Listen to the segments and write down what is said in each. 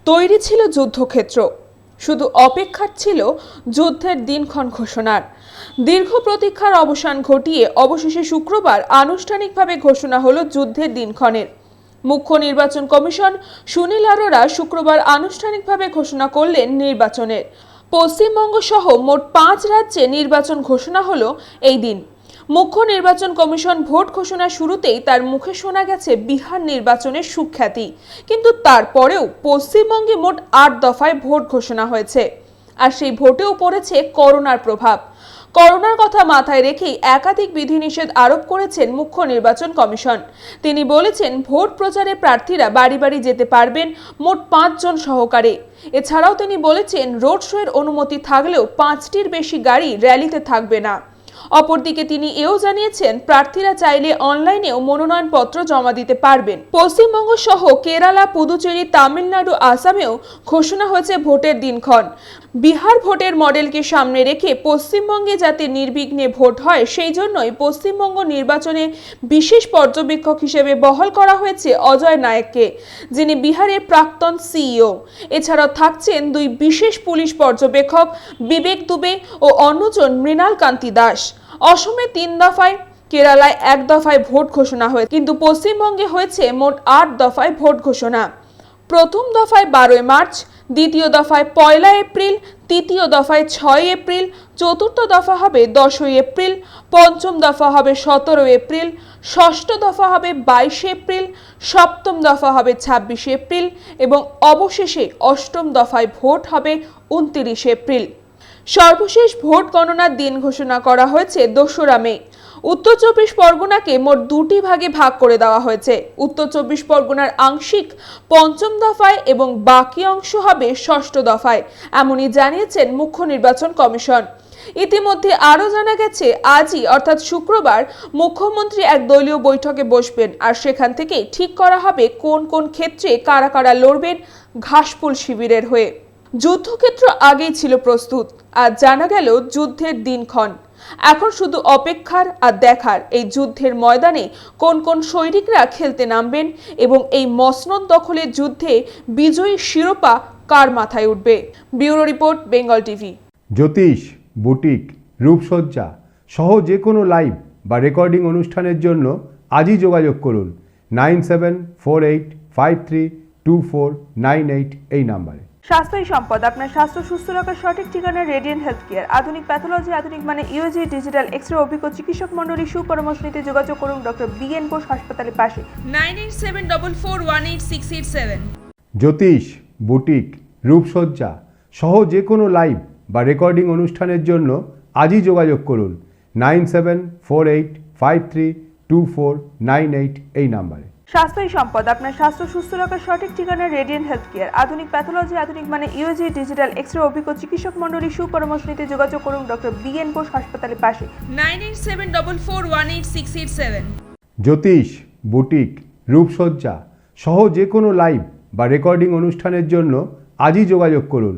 তৈরি ছিল যুদ্ধক্ষেত্র, শুধু অপেক্ষার ছিল যুদ্ধের দিনক্ষণ ঘোষণার। দীর্ঘ প্রতীক্ষার অবসান ঘটিয়ে অবশেষে শুক্রবার আনুষ্ঠানিকভাবে ঘোষণা হলো যুদ্ধের দিনক্ষণের। মুখ্য নির্বাচন কমিশন সুনীল আরোরা শুক্রবার আনুষ্ঠানিকভাবে ঘোষণা করলেন নির্বাচনের। পশ্চিমবঙ্গ সহ মোট 5 রাজ্যে নির্বাচন ঘোষণা হলো এই দিন। মুখ্য নির্বাচন কমিশন ভোট ঘোষণা শুরুতেই তার মুখে শোনা গেছে বিহার নির্বাচনের সুখ্যাতি, কিন্তু তারপরেও পশ্চিমবঙ্গে মোট 8 দফায় ভোট ঘোষণা হয়েছে। আর সেই ভোটেও পড়েছে করোনার প্রভাব। করোনার কথা মাথায় রেখেই একাধিক বিধিনিষেধ আরোপ করেছেন মুখ্য নির্বাচন কমিশন। তিনি বলেছেন, ভোট প্রচারে প্রার্থীরা বাড়ি বাড়ি যেতে পারবেন মোট 5 জন সহকারে। এছাড়াও তিনি বলেছেন, রোড শোয়ের অনুমতি থাকলেও 5টির বেশি গাড়ি র্যালিতে থাকবে না। অপরদিকে তিনি এও জানিয়েছেন, প্রার্থীরা চাইলে অনলাইনেও মনোনয়নপত্র জমা দিতে পারবেন। পশ্চিমবঙ্গ সহ কেরালা, পুদুচেরি, তামিলনাড়ু, আসামেও ঘোষণা হয়েছে ভোটের দিনক্ষণ। বিহার ভোটের মডেলকে সামনে রেখে পশ্চিমবঙ্গে যাতে নির্বিঘ্নে ভোট হয়, সেই জন্যই পশ্চিমবঙ্গ নির্বাচনে বিশেষ পর্যবেক্ষক হিসেবে বহাল করা হয়েছে অজয় নায়েককে, যিনি বিহারের প্রাক্তন সিইও। এছাড়াও থাকছেন 2 বিশেষ পুলিশ পর্যবেক্ষক, বিবেক দুবে ও অন্যজন মৃণাল কান্তি দাস। অসমে 3 দফায়, কেরালায় 1 দফায় ভোট ঘোষণা হয়েছে, কিন্তু পশ্চিমবঙ্গে হয়েছে মোট 8 দফায় ভোট ঘোষণা। প্রথম দফায় 12 মার্চ, দ্বিতীয় দফায় 1 এপ্রিল, তৃতীয় দফায় 6 এপ্রিল, চতুর্থ দফা হবে 10 এপ্রিল, পঞ্চম দফা হবে 17 এপ্রিল, ষষ্ঠ দফা হবে 22 এপ্রিল, সপ্তম দফা হবে 26 এপ্রিল এবং অবশেষে অষ্টম দফায় ভোট হবে 29 এপ্রিল। সর্বশেষ ভোট গণনার দিন ঘোষণা করা হয়েছে 2রা মে। উত্তর 24 পরগনাকে মোট 2টি ভাগে ভাগ করে দেওয়া হয়েছে। উত্তর 24 পরগনার আংশিক 5ম দফায় এবং বাকি অংশ হবে 6ষ্ঠ দফায়, এমনই জানিয়েছেন মুখ্য নির্বাচন কমিশন। ইতিমধ্যে আরও জানা গেছে, আজই অর্থাৎ শুক্রবার মুখ্যমন্ত্রী এক দলীয় বৈঠকে বসবেন, আর সেখান থেকেই ঠিক করা হবে কোন কোন ক্ষেত্রে কারা কারা লড়বেন ঘাসফুল শিবিরের হয়ে। যুদ্ধক্ষেত্র আগেই ছিল প্রস্তুত, আর জানা গেল যুদ্ধের দিনক্ষণ। এখন শুধু অপেক্ষার আর দেখার এই যুদ্ধের ময়দানে কোন কোন সৈনিকরা খেলতে নামবেন এবং এই মসনদ দখলের যুদ্ধে বিজয়ী শিরোপা কার মাথায় উঠবে। Bureau report, Bengal TV. জ্যোতিষ, বুটিক, রূপসজ্জা সহ যে কোনো লাইভ বা রেকর্ডিং অনুষ্ঠানের জন্য আজই যোগাযোগ করুন 9748532498 এই নাম্বারে। স্বাস্থ্যই সম্পদ, আপনার স্বাস্থ্য সুস্থ রাখার সঠিক ঠিকানা রেডিয়েন্ট হেলথ কেয়ার। আধুনিক প্যাথোলজি, আধুনিক মানে ইউজি, ডিজিটাল এক্সরে, অভিজ্ঞ চিকিৎসক মণ্ডলী, সুপরামর্শ নিতে যোগাযোগ করুন ডক্টর BN বোস হাসপাতালের পাশে 9874418687। জ্যোতিষ, বুটিক, রূপসজ্জা সহ যে কোনো লাইভ বা রেকর্ডিং অনুষ্ঠানের জন্য আজই যোগাযোগ করুন 9748532498 এই নাম্বারে। স্বাস্থ্যই সম্পদ, আপনার স্বাস্থ্য সুস্থ রাখার সঠিক ঠিকানা রেডিয়েন্ট হেলথ কেয়ার। আধুনিক প্যাথোলজি, আধুনিক মানে ইউজি, ডিজিটাল এক্সরে, অভিজ্ঞ চিকিৎসক মণ্ডলী, সুপরামর্শ নিতে যোগাযোগ করুন ডক্টর BN বোস হাসপাতালের পাশে 9874418687। জ্যোতিষ, বুটিক, রূপসজ্জা সহ যে কোনো লাইভ বা রেকর্ডিং অনুষ্ঠানের জন্য আজই যোগাযোগ করুন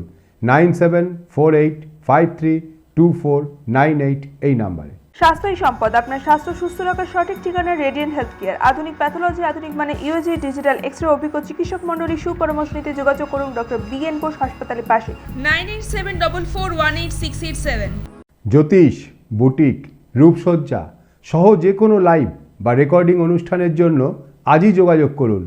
9748532498 এই নাম্বারে। স্বাস্থ্যই সম্পদ, আপনার স্বাস্থ্য সুস্থ রাখার সঠিক ঠিকানা রেডিয়েন্ট হেলথ কেয়ার। আধুনিক প্যাথোলজি, আধুনিক মানে ইউজি, ডিজিটাল এক্সরে, অভিজ্ঞ চিকিৎসক মণ্ডলী, সুপরামর্শ নিতে যোগাযোগ করুন ডক্টর BN বোস হাসপাতালের পাশে 9874418687। জ্যোতিষ, বুটিক, রূপসজ্জা সহ যে কোনো লাইভ বা রেকর্ডিং অনুষ্ঠানের জন্য আজই যোগাযোগ করুন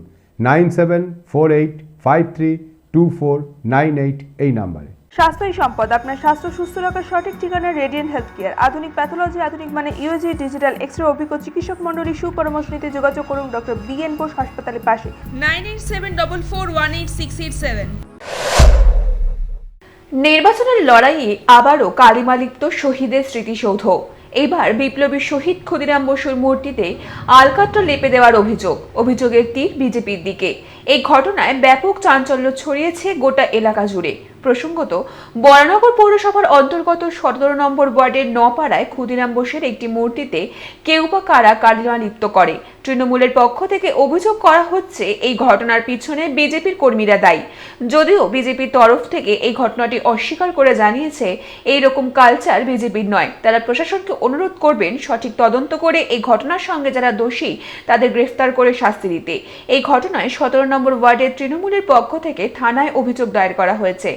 9748532498 এই নাম্বারে। স্বাস্থ্যই সম্পদ, আপনার স্বাস্থ্য সুস্থ রাখার সঠিক ঠিকানা রেডিয়েন্ট হেলথ কেয়ার। আধুনিক প্যাথোলজি, আধুনিক মানে ইউজি, ডিজিটাল এক্সরে, অভিজ্ঞ চিকিৎসক মণ্ডলী, সুপরামর্শ নিতে যোগাযোগ করুন ডক্টর BN বোস হাসপাতালের পাশে 9874418687। নির্বাচনের লড়াইয়ে আবারও কালিমালিপ্ত শহীদের স্মৃতিসৌধ। এবার বিপ্লবী শহীদ ক্ষুদিরাম বসুর মূর্তিতে আলকাতরা লেপে দেওয়ার অভিযোগের তীর বিজেপির দিকে। এই ঘটনায় ব্যাপক চাঞ্চল্য ছড়িয়েছে গোটা এলাকা জুড়ে। প্রসঙ্গত, বরানগর পৌরসভার অন্তর্গত 17 নম্বর ওয়ার্ডের নপাড়ায় ক্ষুদিরাম বোসের একটি মূর্তিতে কেউ বা কারা কালিমা লিপ্ত করে। তৃণমূলের পক্ষ থেকে অভিযোগ করা হচ্ছে এই ঘটনার পিছনে বিজেপির কর্মীরা দায়ী। যদিও বিজেপির তরফ থেকে এই ঘটনাটি অস্বীকার করে জানিয়েছে এই রকম কালচার বিজেপির নয়। তারা প্রশাসনকে অনুরোধ করবেন সঠিক তদন্ত করে এই ঘটনার সঙ্গে যারা দোষী তাদের গ্রেফতার করে শাস্তি দিতে। এই ঘটনায় 17 নম্বর ওয়ার্ডের তৃণমূলের পক্ষ থেকে থানায় অভিযোগ দায়ের করা হয়েছে।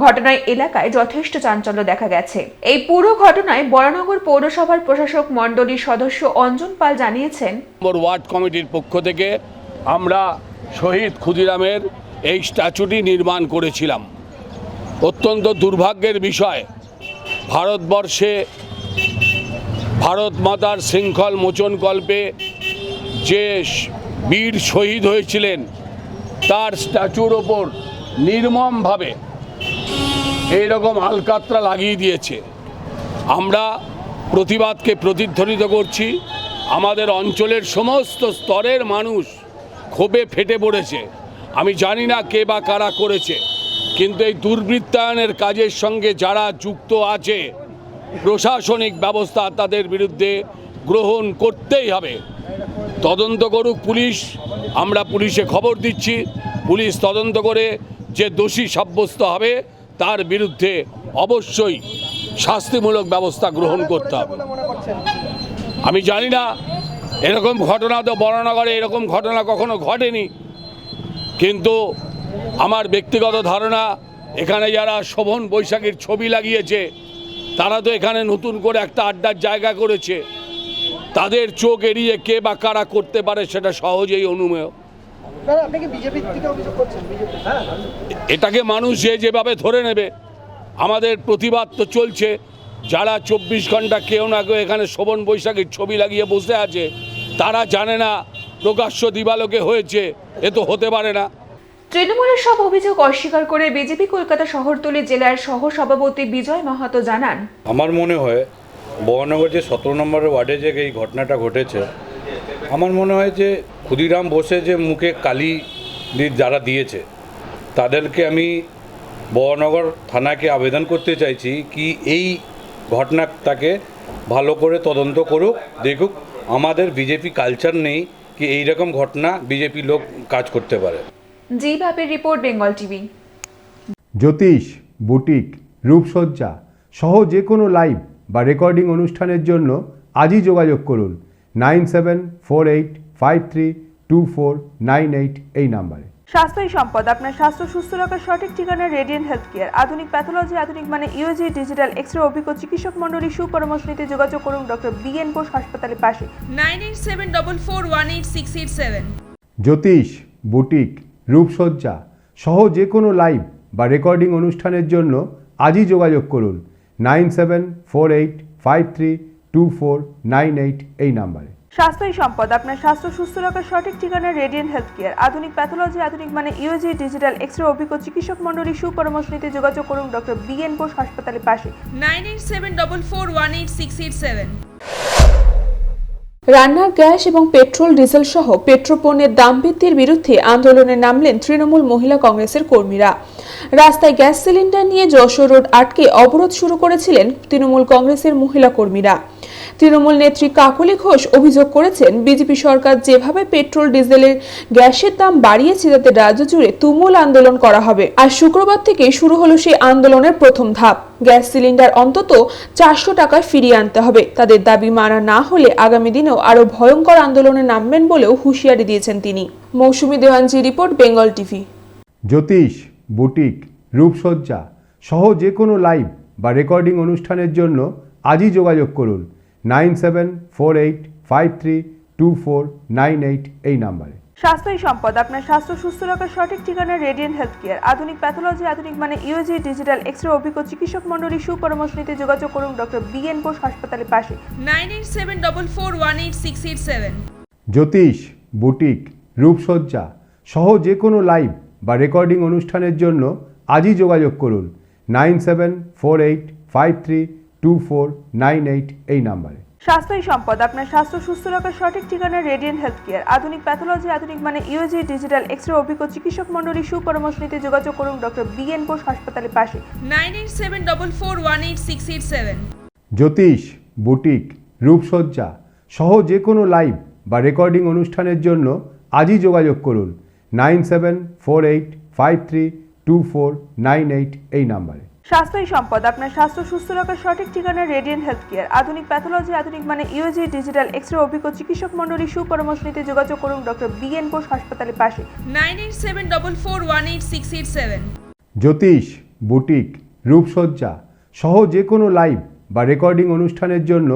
ঘটনায় এলাকায় যথেষ্ট চাঞ্চল্য দেখা গেছে। এই পুরো ঘটনায় বরানগর পৌরসভার প্রশাসক মণ্ডলীর সদস্য অঞ্জন পাল জানিয়েছেন, ওয়ার্ড কমিটির পক্ষ থেকে আমরা শহীদ ক্ষুদিরামের এই স্ট্যাচুটি নির্মাণ করেছিলাম। অত্যন্ত দুর্ভাগ্যের বিষয়, ভারতবর্ষে ভারত মাতার শৃঙ্খল মোচনকল্পে যে বীর শহীদ হয়েছিলেন তার স্ট্যাচুর ওপর নির্মমভাবে এইরকম আলকাতরা লাগিয়ে দিয়েছে। আমরা প্রতিবাদকে প্রতিধ্বনিত করছি। আমাদের অঞ্চলের সমস্ত স্তরের মানুষ ক্ষোভে ফেটে পড়েছে। আমি জানি না কে বা কারা করেছে, কিন্তু এই দুর্বৃত্তায়নের কাজের সঙ্গে যারা যুক্ত আছে প্রশাসনিক ব্যবস্থা তাদের বিরুদ্ধে গ্রহণ করতেই হবে। তদন্ত করুক পুলিশ, আমরা পুলিশে খবর দিচ্ছি। পুলিশ তদন্ত করে যে দোষী সাব্যস্ত হবে তার বিরুদ্ধে অবশ্যই শাস্তিমূলক ব্যবস্থা গ্রহণ করতে হবে। আমি জানি না, এরকম ঘটনা তো বরানগরে এরকম ঘটনা কখনো ঘটেনি, কিন্তু আমার ব্যক্তিগত ধারণা এখানে যারা শোভন বৈশাখীর ছবি লাগিয়েছে তারা তো এখানে নতুন করে একটা আড্ডার জায়গা করেছে। তাদের চোখ এড়িয়ে কে বা কারা করতে পারে সেটা সহজেই অনুমেয়। এটাকে মানুষ যেভাবে ধরে নেবে, আমাদের প্রতিবাদ তো চলছে। যারা 24 ঘন্টা কেউ না কেউ এখানে শোভন বৈশাখীর ছবি লাগিয়ে বসে আছে তারা জানে না প্রকাশ্য দিবালোকে হয়েছে, এ তো হতে পারে না। তৃণমূলের সব অভিযোগ অস্বীকার করে বিজেপি কলকাতা শহরতলি জেলার সহ সভাপতি বিজয় মাহাতো জানান, আমার মনে হয় বরানগর যে 17 নম্বর ওয়ার্ডে যে এই ঘটনাটা ঘটেছে, আমার মনে হয় যে ক্ষুদিরাম বোসে যে মুখে কালি যারা দিয়েছে তাদেরকে আমি বরানগর থানাকে আবেদন করতে চাইছি কি এই ঘটনাটাকে ভালো করে তদন্ত করুক, দেখুক। আমাদের বিজেপি কালচার নেই কি এই রকম ঘটনা বিজেপি লোক কাজ করতে পারে। জি ভাবের রিপোর্ট, বেঙ্গল টিভি। জ্যোতিষ, বুটিক, রূপসজ্জা সহ যে কোনো লাইভ বা রেকর্ডিং অনুষ্ঠানের জন্য আজই যোগাযোগ করুন 9748532498 এই নাম্বারে। স্বাস্থ্যই সম্পদ, আপনার স্বাস্থ্য সুস্থ রাখার সঠিক ঠিকানা রেডিয়েন্ট হেলথ কেয়ার। আধুনিক প্যাথোলজি, আধুনিক মানে ইউজি, ডিজিটাল এক্স-রে অভিজ্ঞ চিকিৎসক মণ্ডলী সুপরামর্শ নিতে যোগাযোগ করুন ডক্টর BN বোস হাসপাতালের পাশে 9874418687। জ্যোতিষ, বুটিক, রূপসজ্জা সহ যে কোনো লাইভ বা রেকর্ডিং অনুষ্ঠানের জন্য আজই যোগাযোগ করুন 9748532498 এই নাম্বারে। স্বাস্থ্যই সম্পদ, আপনার স্বাস্থ্য সুস্থ রাখার সঠিক ঠিকানা রেডিয়েন্ট হেলথ কেয়ার। আধুনিক প্যাথোলজি, আধুনিক মানে ইউজি, ডিজিটাল এক্স-রে অভিজ্ঞ চিকিৎসক মণ্ডলী সুপরামর্শ নিতে যোগাযোগ করুন ডক্টর BN বোস হাসপাতালের পাশে 9874418687। রান্নার গ্যাস এবং পেট্রোল ডিজেল সহ পেট্রোপণ্যের দাম বৃদ্ধির বিরুদ্ধে আন্দোলনে নামলেন তৃণমূল মহিলা কংগ্রেসের কর্মীরা। রাস্তায় গ্যাস সিলিন্ডার নিয়ে যশোর রোড আটকে অবরোধ শুরু করেছিলেন তৃণমূল কংগ্রেসের মহিলা কর্মীরা। তৃণমূল নেত্রী কাকলি ঘোষ অভিযোগ করেছেন, বিজেপি সরকার যেভাবে পেট্রোল ডিজেলের গ্যাসের দাম বাড়িয়েছে তাতে রাজ্য জুড়ে তুমুল আন্দোলন করা হবে। আর শুক্রবার থেকে শুরু হলো সেই আন্দোলনের প্রথম ধাপ। গ্যাস সিলিন্ডার অন্তত 400 টাকায় ফিরিয়ে আনতে হবে। তাদের দাবি মানা না হলে আগামী দিনেও আরো ভয়ঙ্কর আন্দোলনে নামবেন বলেও হুঁশিয়ারি দিয়েছেন তিনি। মৌসুমী দেওয়ানজি রিপোর্ট, বেঙ্গল টিভি। জ্যোতিষ, বুটিক, রূপসজ্জা সহ যে কোনো লাইভ বা রেকর্ডিং অনুষ্ঠানের জন্য আজই যোগাযোগ করুন 9748532498 এই নাম্বারে। স্বাস্থ্যই সম্পদ, আপনার স্বাস্থ্য সুস্থ রাখার সঠিক ঠিকানা রেডিয়েন্ট হেলথ কেয়ার। আধুনিক প্যাথোলজি, আধুনিক মানে ইউজি, ডিজিটাল এক্স-রে অভিজ্ঞ চিকিৎসক মণ্ডলী সুপরামর্শ নিতে যোগাযোগ করুন ডক্টর BN বোস হাসপাতালের পাশে 9874418687। জ্যোতিষ, বুটিক, রূপসজ্জা সহ যে কোনো লাইভ বা রেকর্ডিং অনুষ্ঠানের জন্য আজই যোগাযোগ করুন 9748532498 এই নাম্বারে। স্বাস্থ্যই সম্পদ, আপনার স্বাস্থ্য সুস্থ রাখার সঠিক ঠিকানা রেডিয়েন্ট হেলথ কেয়ার। আধুনিক প্যাথোলজি, আধুনিক মানে ইউজি, ডিজিটাল এক্সরে অভিজ্ঞ চিকিৎসক মণ্ডলী সুপরামর্শ নিতে যোগাযোগ করুন ডক্টর BN বোস হাসপাতালের পাশে 9874418687। জ্যোতিষ, বুটিক, রূপসজ্জা সহ যে কোনো লাইভ বা রেকর্ডিং অনুষ্ঠানের জন্য আজই যোগাযোগ করুন 9748532498 এই নাম্বারে। স্বাস্থ্যই সম্পদ, আপনার স্বাস্থ্য সুস্থ রাখার সঠিক ঠিকানা রেডিয়েন্ট হেলথ কেয়ার। আধুনিক প্যাথোলজি, আধুনিক মানে ইউজি, ডিজিটাল এক্সরে অভিজ্ঞ চিকিৎসক মণ্ডলী সুপরামর্শ নিতে যোগাযোগ করুন ডক্টর BN বোস হাসপাতালের পাশে 9874418687। জ্যোতিষ, বুটিক, রূপসজ্জা সহ যে কোনো লাইভ বা রেকর্ডিং অনুষ্ঠানের জন্য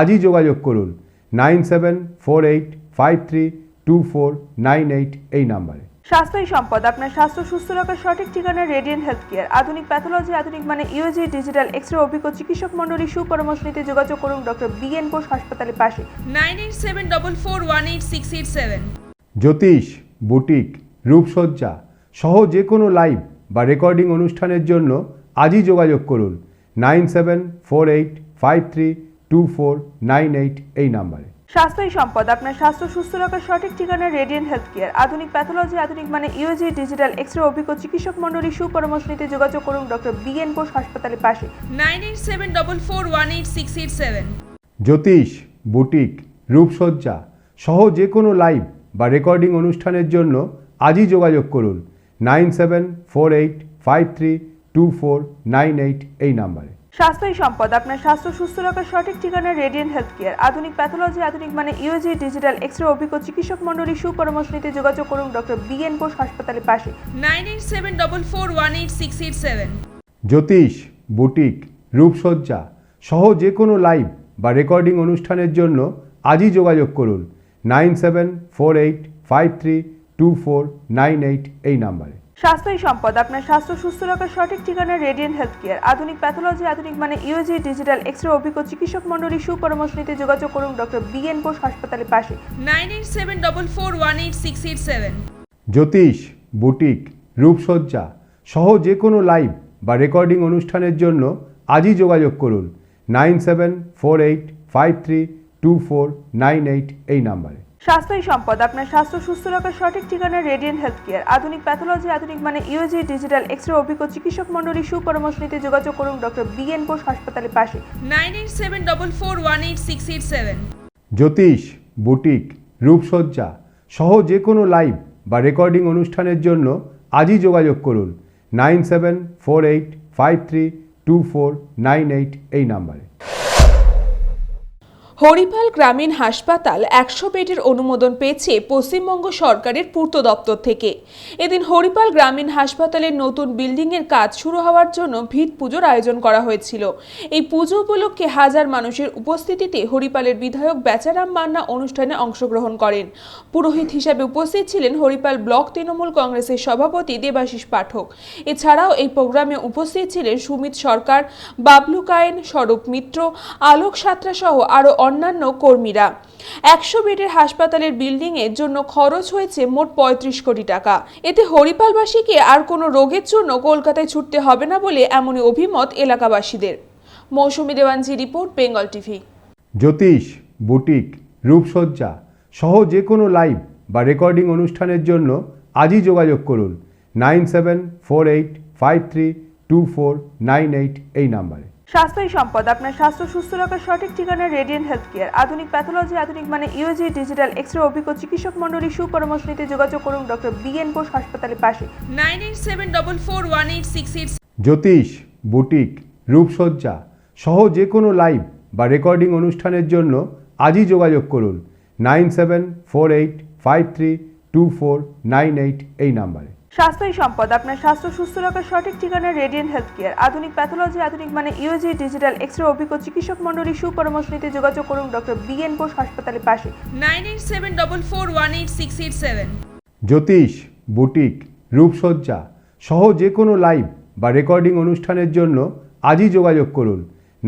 আজই যোগাযোগ করুন 9748532498 এই নাম্বারে। স্বাস্থ্যই সম্পদ, আপনার স্বাস্থ্য সুস্থ রাখার সঠিক ঠিকানা রেডিয়েন্ট হেলথ কেয়ার। আধুনিক প্যাথোলজি, আধুনিক মানে ইউজি, ডিজিটাল এক্সরে অভিজ্ঞ চিকিৎসক মণ্ডলী সুপরামর্শ নিতে যোগাযোগ করুন ডক্টর BN বোস হাসপাতালের পাশে 9874418687। জ্যোতিষ, বুটিক, রূপসজ্জা সহ যে কোনো লাইভ বা রেকর্ডিং অনুষ্ঠানের জন্য আজই যোগাযোগ করুন 9748532498 এই নাম্বারে। স্বাস্থ্যই সম্পদ, আপনার স্বাস্থ্য সুস্থ রাখার সঠিক ঠিকানা রেডিয়েন্ট হেলথ কেয়ার। আধুনিক প্যাথোলজি, আধুনিক মানে ইউজি, ডিজিটাল এক্সরে অভিজ্ঞ চিকিৎসক মণ্ডলী সুপরামর্শ নিতে যোগাযোগ করুন ডক্টর BN বোস হাসপাতালের পাশে 9874418687। জ্যোতিষ, বুটিক, রূপসজ্জা সহ যে কোনো লাইভ বা রেকর্ডিং অনুষ্ঠানের জন্য আজই যোগাযোগ করুন 9748532498 এই নাম্বারে। স্বাস্থ্যই সম্পদ, আপনার স্বাস্থ্য সুস্থ রাখার সঠিক ঠিকানা রেডিয়েন্ট হেলথ কেয়ার। আধুনিক প্যাথোলজি, আধুনিক মানে ইউজি, ডিজিটাল এক্সরে অভিজ্ঞ চিকিৎসক মণ্ডলী সুপরামর্শ নিতে যোগাযোগ করুন ডক্টর BN বোস হাসপাতালের পাশে 9874418687। জ্যোতিষ, বুটিক, রূপসজ্জা সহ যে কোনো লাইভ বা রেকর্ডিং অনুষ্ঠানের জন্য আজই যোগাযোগ করুন 9748532498 এই নাম্বারে। স্বাস্থ্যই সম্পদ, আপনার স্বাস্থ্য সুস্থ রাখার সঠিক ঠিকানা রেডিয়েন্ট হেলথ কেয়ার। আধুনিক প্যাথোলজি, আধুনিক মানে ইউজি, ডিজিটাল এক্সরে অভিজ্ঞ চিকিৎসক মণ্ডলী সুপরামর্শ নিতে যোগাযোগ করুন ডক্টর BN বোস হাসপাতালের পাশে 9874418687। জ্যোতিষ, বুটিক, রূপসজ্জা সহ যে কোনো লাইভ বা রেকর্ডিং অনুষ্ঠানের জন্য আজই যোগাযোগ করুন 9748532498 এই নাম্বারে। স্বাস্থ্যই সম্পদ, আপনার স্বাস্থ্য সুস্থ রাখার সঠিক ঠিকানা রেডিয়েন্ট হেলথ কেয়ার। আধুনিক প্যাথোলজি, আধুনিক মানে ইউজি, ডিজিটাল এক্সরে অভিজ্ঞ চিকিৎসক মণ্ডলী সুপরামর্শ নিতে যোগাযোগ করুন ডক্টর BN বোস হাসপাতালের পাশে 9874418687। জ্যোতিষ, বুটিক, রূপসজ্জা সহ যে কোনো লাইভ বা রেকর্ডিং অনুষ্ঠানের জন্য আজই যোগাযোগ করুন 9748532498 এই নাম্বারে। হরিপাল গ্রামীণ হাসপাতাল 100 বেডের অনুমোদন পেয়েছে পশ্চিমবঙ্গ সরকারের পূর্ত দপ্তর থেকে। এদিন হরিপাল গ্রামীণ হাসপাতালের নতুন বিল্ডিংয়ের কাজ শুরু হওয়ার জন্য ভিত পুজোর আয়োজন করা হয়েছিল। এই পুজো উপলক্ষে হাজার মানুষের উপস্থিতিতে হরিপালের বিধায়ক বেচারাম মান্না অনুষ্ঠানে অংশগ্রহণ করেন। পুরোহিত হিসাবে উপস্থিত ছিলেন হরিপাল ব্লক তৃণমূল কংগ্রেসের সভাপতি দেবাশিস পাঠক। এছাড়াও এই প্রোগ্রামে উপস্থিত ছিলেন সুমিত সরকার, বাবলু কায়েন, স্বরূপ মিত্র, আলোক সাত্রা সহ আরও অন্যান্য কর্মীরা। 100 বেডের হাসপাতালের বিল্ডিং এর জন্য খরচ হয়েছে মোট 35 কোটি টাকা। এতে হরিপালবাসীকে আর কোনো রোগের জন্য কলকাতায় ছুটতে হবে না বলে এমনই অভিমত এলাকাবাসীদের। মৌসুমী দেওয়ানজি রিপোর্ট, বেঙ্গল টিভি। জ্যোতিষ, বুটিক, রূপসজ্জা সহ যে কোনো লাইভ বা রেকর্ডিং অনুষ্ঠানের জন্য আজই যোগাযোগ করুন 9748532498 এই নাম্বারে। স্বাস্থ্যই সম্পদ, আপনার স্বাস্থ্য সুস্থ রাখার সঠিক ঠিকানা রেডিয়েন্ট হেলথ কেয়ার। আধুনিক প্যাথোলজি, আধুনিক মানে ইউজি, ডিজিটাল এক্সরে অভিজ্ঞ চিকিৎসক মণ্ডলী সুপরামর্শ নিতে যোগাযোগ করুন ডক্টর BN বোস হাসপাতালের পাশে 9874418687। জ্যোতিষ, বুটিক, রূপসজ্জা সহ যে কোনো লাইভ বা রেকর্ডিং অনুষ্ঠানের জন্য আজই যোগাযোগ করুন 9748532498 এই নাম্বারে। স্বাস্থ্যই সম্পদ, আপনার স্বাস্থ্য সুস্থ রাখার সঠিক ঠিকানা রেডিয়েন্ট হেলথ কেয়ার। আধুনিক প্যাথোলজি, আধুনিক মানে ইউজি, ডিজিটাল এক্সরে অভিজ্ঞ চিকিৎসক মণ্ডলী সুপরামর্শ নিতে যোগাযোগ করুন ডক্টর BN বোস হাসপাতালের পাশে 9874418687। জ্যোতিষ, বুটিক, রূপসজ্জা সহ যে কোনো লাইভ বা রেকর্ডিং অনুষ্ঠানের জন্য আজই যোগাযোগ করুন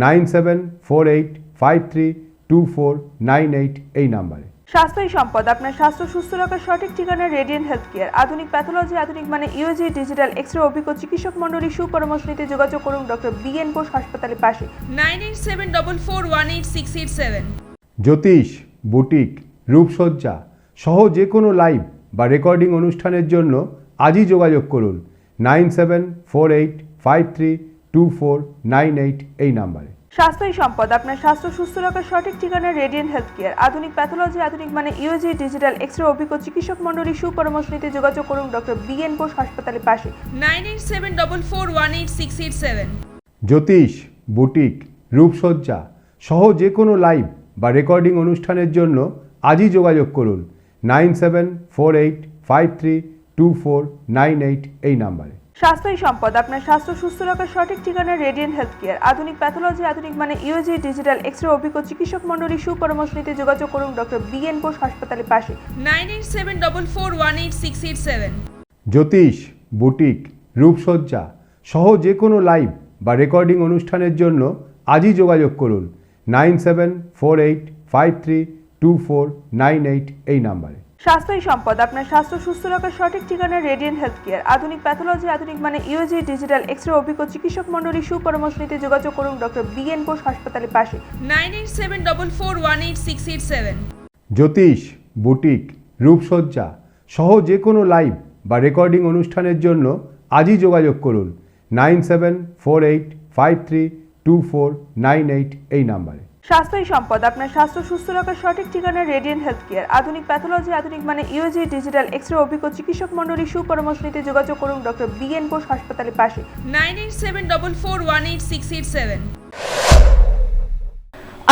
9748532498 এই নাম্বারে। স্বাস্থ্যই সম্পদ, আপনার স্বাস্থ্য সুস্থ রাখার সঠিক ঠিকানা রেডিয়েন্ট হেলথ কেয়ার। আধুনিক প্যাথোলজি, আধুনিক মানে ইউজি, ডিজিটাল এক্সরে অভিজ্ঞ চিকিৎসক মণ্ডলী সুপরামর্শ নিতে যোগাযোগ করুন ডক্টর BN বোস হাসপাতালের পাশে 9874418687। জ্যোতিষ, বুটিক, রূপসজ্জা সহ যে কোনো লাইভ বা রেকর্ডিং অনুষ্ঠানের জন্য আজই যোগাযোগ করুন 9748532498 এই নাম্বারে। স্বাস্থ্যই সম্পদ, আপনার স্বাস্থ্য সুস্থ রাখার সঠিক ঠিকানা রেডিয়েন্ট হেলথ কেয়ার। আধুনিক প্যাথোলজি, আধুনিক মানে ইউজি, ডিজিটাল এক্সরে অভিজ্ঞ চিকিৎসক মণ্ডলী সুপরামর্শ নিতে যোগাযোগ করুন ডক্টর BN বোস হাসপাতালের পাশে 9874418687। জ্যোতিষ, বুটিক, রূপসজ্জা সহ যে কোনো লাইভ বা রেকর্ডিং অনুষ্ঠানের জন্য আজই যোগাযোগ করুন 9748532498 এই নাম্বারে। স্বাস্থ্যই সম্পদ, আপনার স্বাস্থ্য সুস্থ রাখার সঠিক ঠিকানা রেডিয়েন্ট হেলথ কেয়ার। আধুনিক প্যাথোলজি, আধুনিক মানে ইউজি, ডিজিটাল এক্সরে অভিজ্ঞ চিকিৎসক মণ্ডলী সুপরামর্শ নিতে যোগাযোগ করুন ডক্টর BN বোস হাসপাতালের পাশে 9874418687। জ্যোতিষ, বুটিক, রূপসজ্জা সহ যে কোনো লাইভ বা রেকর্ডিং অনুষ্ঠানের জন্য আজই যোগাযোগ করুন 9748532498 এই নাম্বারে। স্বাস্থ্যই সম্পদ, আপনার স্বাস্থ্য সুস্থ রাখার সঠিক ঠিকানা রেডিয়েন্ট হেলথ কেয়ার। আধুনিক প্যাথোলজি, আধুনিক মানে ইউজি, ডিজিটাল এক্সরে অভিজ্ঞ চিকিৎসক মণ্ডলী সুপরামর্শ নিতে যোগাযোগ করুন ডক্টর BN বোস হাসপাতালের পাশে 9874418687। জ্যোতিষ, বুটিক, রূপসজ্জা সহ যে কোনো লাইভ বা রেকর্ডিং অনুষ্ঠানের জন্য আজই যোগাযোগ করুন 9748532498 এই নাম্বারে। স্বাস্থ্যই সম্পদ, আপনার স্বাস্থ্য সুস্থ রাখার সঠিক ঠিকানা রেডিয়েন্ট হেলথ কেয়ার। আধুনিক প্যাথোলজি, আধুনিক মানে ইউজি, ডিজিটাল এক্সরে অভিজ্ঞ চিকিৎসক মণ্ডলী সুপরামর্শ নিতে যোগাযোগ করুন ডক্টর BN বোস হাসপাতালের পাশে 9874418687।